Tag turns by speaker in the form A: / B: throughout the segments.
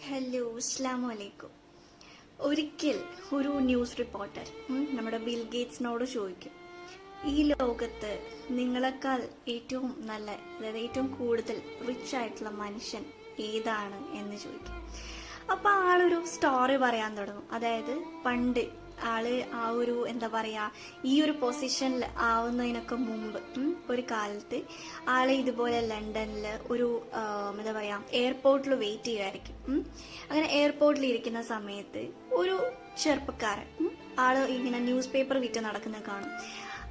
A: Hello, അസ്സലാമു അലൈക്കും. ഒരിക്കൽ ഒരു ന്യൂസ് റിപ്പോർട്ടർ നമ്മുടെ ബിൽ ഗേറ്റ്സിനോട് ചോദിക്കും, ഈ ലോകത്ത് നിങ്ങളെക്കാൾ ഏറ്റവും നല്ല, അതായത് ഏറ്റവും കൂടുതൽ റിച്ച് ആയിട്ടുള്ള മനുഷ്യൻ ഏതാണ് എന്ന് ചോദിക്കും. അപ്പൊ ആളൊരു സ്റ്റോറി പറയാൻ തുടങ്ങും. അതായത് പണ്ട് ആള് ആ ഒരു എന്താ പറയാ, ഈ ഒരു പൊസിഷനിൽ ആവുന്നതിനൊക്കെ മുമ്പ് ഒരു കാലത്ത് ആള് ഇതുപോലെ ലണ്ടനില് ഒരു എന്താ പറയാ എയർപോർട്ടിൽ വെയിറ്റ് ചെയ്യുമായിരിക്കും. അങ്ങനെ എയർപോർട്ടിൽ ഇരിക്കുന്ന സമയത്ത് ഒരു ചെറുപ്പക്കാരൻ ആള് ഇങ്ങനെ ന്യൂസ് പേപ്പർ വിറ്റ് നടക്കുന്നത് കാണും.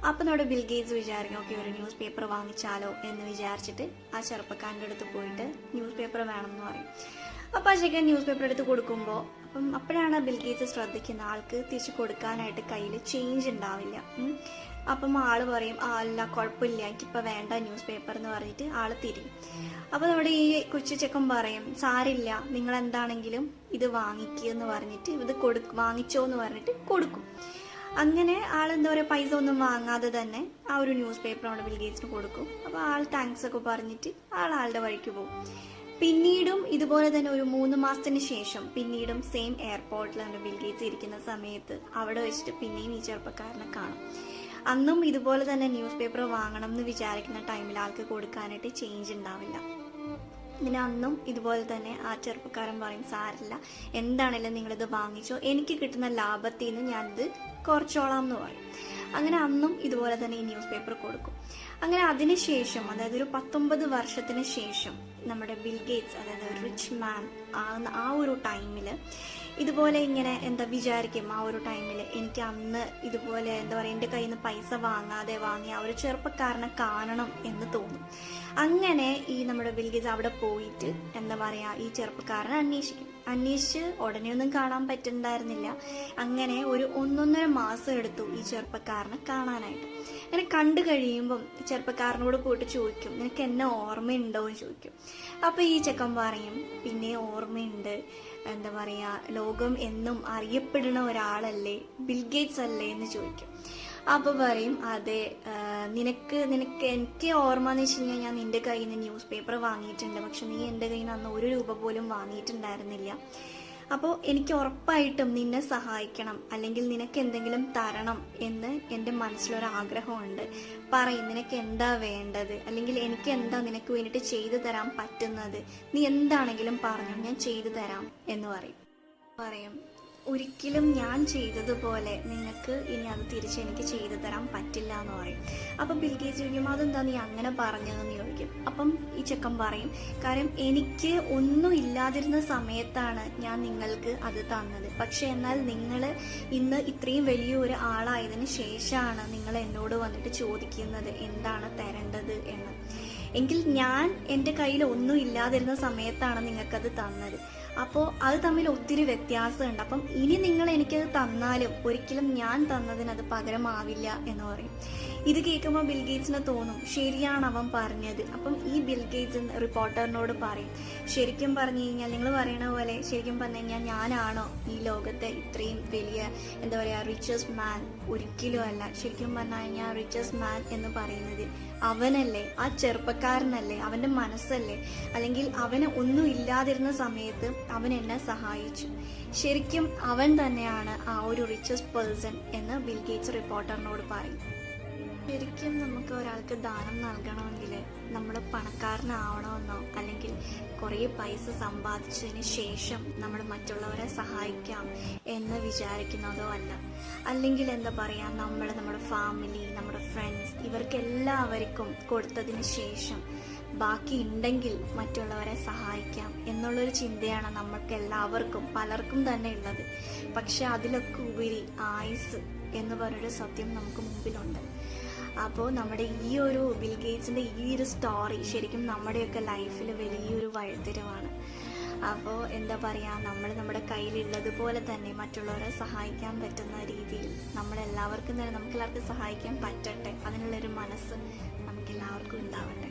A: അപ്പൊ നമ്മുടെ ബിൽ ഗേറ്റ്സ് വിചാരിക്കും, ഓക്കെ, ഒരു ന്യൂസ് പേപ്പർ വാങ്ങിച്ചാലോ എന്ന് വിചാരിച്ചിട്ട് ആ ചെറുപ്പക്കാരൻ്റെ അടുത്ത് പോയിട്ട് ന്യൂസ് പേപ്പർ വേണം എന്ന് പറയും. അപ്പൊ ആ ചെക്കൻ ന്യൂസ് പേപ്പർ എടുത്ത് കൊടുക്കുമ്പോൾ അപ്പോഴാണ് ബിൽ ഗേറ്റ്സ് ശ്രദ്ധിക്കുന്ന ആൾക്ക് തിരിച്ചു കൊടുക്കാനായിട്ട് കയ്യിൽ ചേഞ്ച് ഉണ്ടാവില്ല. അപ്പം ആള് പറയും, അല്ല കുഴപ്പമില്ല, എനിക്കിപ്പോൾ വേണ്ട ന്യൂസ് പേപ്പർ എന്ന് പറഞ്ഞിട്ട് ആള് തിരിയും. അപ്പൊ നമ്മുടെ ഈ കൊച്ചു ചെക്കൻ പറയും, സാരില്ല, നിങ്ങൾ എന്താണെങ്കിലും ഇത് വാങ്ങിക്കുക എന്ന് പറഞ്ഞിട്ട് ഇത് വാങ്ങിച്ചോ എന്ന് പറഞ്ഞിട്ട് കൊടുക്കും. അങ്ങനെ ആൾ എന്താ പറയുക, പൈസ ഒന്നും വാങ്ങാതെ തന്നെ ആ ഒരു ന്യൂസ് പേപ്പർ നമ്മുടെ ബിൽ ഗേറ്റ്സിന് കൊടുക്കും. അപ്പൊ ആൾ താങ്ക്സ് ഒക്കെ പറഞ്ഞിട്ട് ആളുടെ വഴിക്ക് പോകും. പിന്നീടും ഇതുപോലെ തന്നെ ഒരു 3 മാസത്തിന് ശേഷം പിന്നീടും സെയിം എയർപോർട്ടിലാണ് ബിൽ ഗേറ്റ്സ് ഇരിക്കുന്ന സമയത്ത് അവിടെ വെച്ചിട്ട് പിന്നെയും ഈ ചെറുപ്പക്കാരനെ കാണും. അന്നും ഇതുപോലെ തന്നെ ന്യൂസ് പേപ്പർ വാങ്ങണം എന്ന് വിചാരിക്കുന്ന ടൈമിൽ ആൾക്ക് കൊടുക്കാനായിട്ട് ചേഞ്ച് ഉണ്ടാവില്ല. പിന്നെ അന്നും ഇതുപോലെ തന്നെ ആ ചെറുപ്പക്കാരൻ പറയും, സാരില്ല, എന്താണെങ്കിലും നിങ്ങളിത് വാങ്ങിച്ചോ, എനിക്ക് കിട്ടുന്ന ലാഭത്തിൽ നിന്ന് ഞാനിത് കുറച്ചോളാം എന്ന് പറയും. അങ്ങനെ അന്നും ഇതുപോലെ തന്നെ ഈ ന്യൂസ് പേപ്പർ കൊടുക്കും. അങ്ങനെ അതിനുശേഷം, അതായത് ഒരു 19 വർഷത്തിന് ശേഷം നമ്മുടെ ബിൽ ഗേറ്റ്സ്, അതായത് റിച്ച് മാൻ ആ ഒരു ടൈമിൽ ഇതുപോലെ ഇങ്ങനെ എന്താ വിചാരിക്കും, ആ ഒരു ടൈമിൽ എനിക്ക് അന്ന് ഇതുപോലെ എന്താ പറയുക, എൻ്റെ കയ്യിൽ നിന്ന് പൈസ വാങ്ങാതെ വാങ്ങി ആ ഒരു ചെറുപ്പക്കാരനെ കാണണം എന്ന് തോന്നും. അങ്ങനെ ഈ നമ്മുടെ ബിൽ ഗേറ്റ്സ് അവിടെ പോയിട്ട് എന്താ പറയുക, ഈ ചെറുപ്പക്കാരനെ അന്വേഷിച്ച് ഉടനെയൊന്നും കാണാൻ പറ്റുന്നുണ്ടായിരുന്നില്ല. അങ്ങനെ ഒരു 1.5 മാസം എടുത്തു ഈ ചെറുപ്പക്കാരനെ കാണാനായിട്ട്. അങ്ങനെ കണ്ടു കഴിയുമ്പം ചെറുപ്പക്കാരനോട് പോയിട്ട് ചോദിക്കും, നിനക്ക് എന്നെ ഓർമ്മയുണ്ടോ എന്ന് ചോദിക്കും. അപ്പൊ ഈ ചെക്കൻ പറയും, പിന്നെ ഓർമ്മയുണ്ട്, എന്താ പറയാ, ലോകം എന്നും അറിയപ്പെടുന്ന ഒരാളല്ലേ, ബിൽ ഗേറ്റ്സ് അല്ലേ എന്ന് ചോദിക്കും. അപ്പൊ പറയും, അതെ, എനിക്ക് ഓർമ്മ എന്ന് വെച്ച് കഴിഞ്ഞാൽ ഞാൻ നിന്റെ കയ്യിൽ നിന്ന് ന്യൂസ് പേപ്പർ വാങ്ങിയിട്ടുണ്ട്, പക്ഷെ നീ എൻ്റെ കയ്യിൽ നിന്ന് അന്ന് 1 രൂപ പോലും വാങ്ങിയിട്ടുണ്ടായിരുന്നില്ല. അപ്പോൾ എനിക്ക് ഉറപ്പായിട്ടും നിന്നെ സഹായിക്കണം, അല്ലെങ്കിൽ നിനക്ക് എന്തെങ്കിലും തരണം എന്ന് എൻ്റെ മനസ്സിലൊരാഗ്രഹമുണ്ട്. പറയും, നിനക്ക് എന്താ വേണ്ടത്, അല്ലെങ്കിൽ എനിക്ക് എന്താ നിനക്ക് വേണ്ടിയിട്ട് ചെയ്തു തരാൻ പറ്റുന്നത്, നീ എന്താണെങ്കിലും പറഞ്ഞു, ഞാൻ ചെയ്തു തരാം എന്ന് പറയും. ഒരിക്കലും ഞാൻ ചെയ്തതുപോലെ നിങ്ങൾക്ക് ഇനി അത് തിരിച്ചെനിക്ക് ചെയ്തു തരാൻ പറ്റില്ല എന്ന് പറയും. അപ്പം ബിൽ ഗേറ്റ്സ് ചോദിക്കും, അതെന്താ നീ അങ്ങനെ പറഞ്ഞതെന്ന് ചോദിക്കും. അപ്പം ഈ ചെക്കൻ പറയും, കാര്യം എനിക്ക് ഒന്നും ഇല്ലാതിരുന്ന സമയത്താണ് ഞാൻ നിങ്ങൾക്ക് അത് തന്നത്, പക്ഷെ എന്നാൽ നിങ്ങൾ ഇന്ന് ഇത്രയും വലിയൊരു ആളായതിനു ശേഷമാണ് നിങ്ങൾ എന്നോട് വന്നിട്ട് ചോദിക്കുന്നത് എന്താണ് തരേണ്ടത് എന്ന്. എങ്കിൽ ഞാൻ എൻ്റെ കയ്യിൽ ഒന്നും ഇല്ലാതിരുന്ന സമയത്താണ് നിങ്ങൾക്കത് തന്നത്. അപ്പോൾ അത് തമ്മിൽ ഒത്തിരി വ്യത്യാസമുണ്ട്. അപ്പം ഇനി നിങ്ങൾ എനിക്കത് തന്നാലും ഒരിക്കലും ഞാൻ തന്നതിന് അത് പകരമാവില്ല എന്ന് പറയും. ഇത് കേൾക്കുമ്പോൾ ബിൽ ഗേറ്റ്സിന് തോന്നും, ശരിയാണ് അവൻ പറഞ്ഞത്. അപ്പം ഈ ബിൽ ഗേറ്റ്സ് റിപ്പോർട്ടറിനോട് പറയും, ശരിക്കും പറഞ്ഞു കഴിഞ്ഞാൽ നിങ്ങൾ പറയണ പോലെ ശരിക്കും പറഞ്ഞു കഴിഞ്ഞാൽ ഞാനാണോ ഈ ലോകത്തെ ഇത്രയും വലിയ എന്താ പറയുക റിച്ചസ്റ്റ് മാൻ? ഒരിക്കലും അല്ല. ശരിക്കും പറഞ്ഞു കഴിഞ്ഞാൽ റിച്ചസ്റ്റ് മാൻ എന്ന് പറയുന്നത് അവനല്ലേ, ആ ചെറുപ്പക്കാരനല്ലേ, അവൻ്റെ മനസ്സല്ലേ, അല്ലെങ്കിൽ അവന് ഒന്നും ഇല്ലാതിരുന്ന സമയത്ത് അവൻ എന്നെ സഹായിച്ചു. ശരിക്കും അവൻ തന്നെയാണ് ആ ഒരു റിച്ചസ്റ്റ് പേഴ്സൺ എന്ന് ബിൽ ഗേറ്റ്സ് റിപ്പോർട്ടറിനോട് പറയും. ശരിക്കും നമുക്ക് ഒരാൾക്ക് ദാനം നൽകണമെങ്കിൽ നമ്മൾ പണക്കാരനാവണമെന്നോ അല്ലെങ്കിൽ കുറേ പൈസ സമ്പാദിച്ചതിന് ശേഷം നമ്മൾ മറ്റുള്ളവരെ സഹായിക്കാം എന്ന് വിചാരിക്കുന്നതോ അല്ല. അല്ലെങ്കിൽ എന്താ പറയുക, നമ്മുടെ ഫാമിലി, നമ്മുടെ ഫ്രണ്ട്സ്, ഇവർക്കെല്ലാവർക്കും കൊടുത്തതിന് ശേഷം ബാക്കി ഉണ്ടെങ്കിൽ മറ്റുള്ളവരെ സഹായിക്കാം എന്നുള്ളൊരു ചിന്തയാണ് നമ്മൾക്ക് എല്ലാവർക്കും, പലർക്കും തന്നെ ഉള്ളത്. പക്ഷെ അതിലൊക്കെ ഉപരി ആയുസ് എന്ന് പറഞ്ഞൊരു സത്യം നമുക്ക് മുമ്പിലുണ്ട്. അപ്പോൾ നമ്മുടെ ഈ ഒരു ബിൽ ഗേറ്റ്സിൻ്റെ ഈ ഒരു സ്റ്റോറി ശരിക്കും നമ്മുടെയൊക്കെ ലൈഫിൽ വലിയൊരു വഴിത്തിരിവാണ്. അപ്പോൾ എന്താ പറയുക, നമ്മുടെ കയ്യിലുള്ളതുപോലെ തന്നെ മറ്റുള്ളവരെ സഹായിക്കാൻ പറ്റുന്ന രീതിയിൽ നമുക്കെല്ലാവർക്കും സഹായിക്കാൻ പറ്റട്ടെ. അതിനുള്ളൊരു മനസ്സ് നമുക്കെല്ലാവർക്കും ഉണ്ടാവട്ടെ.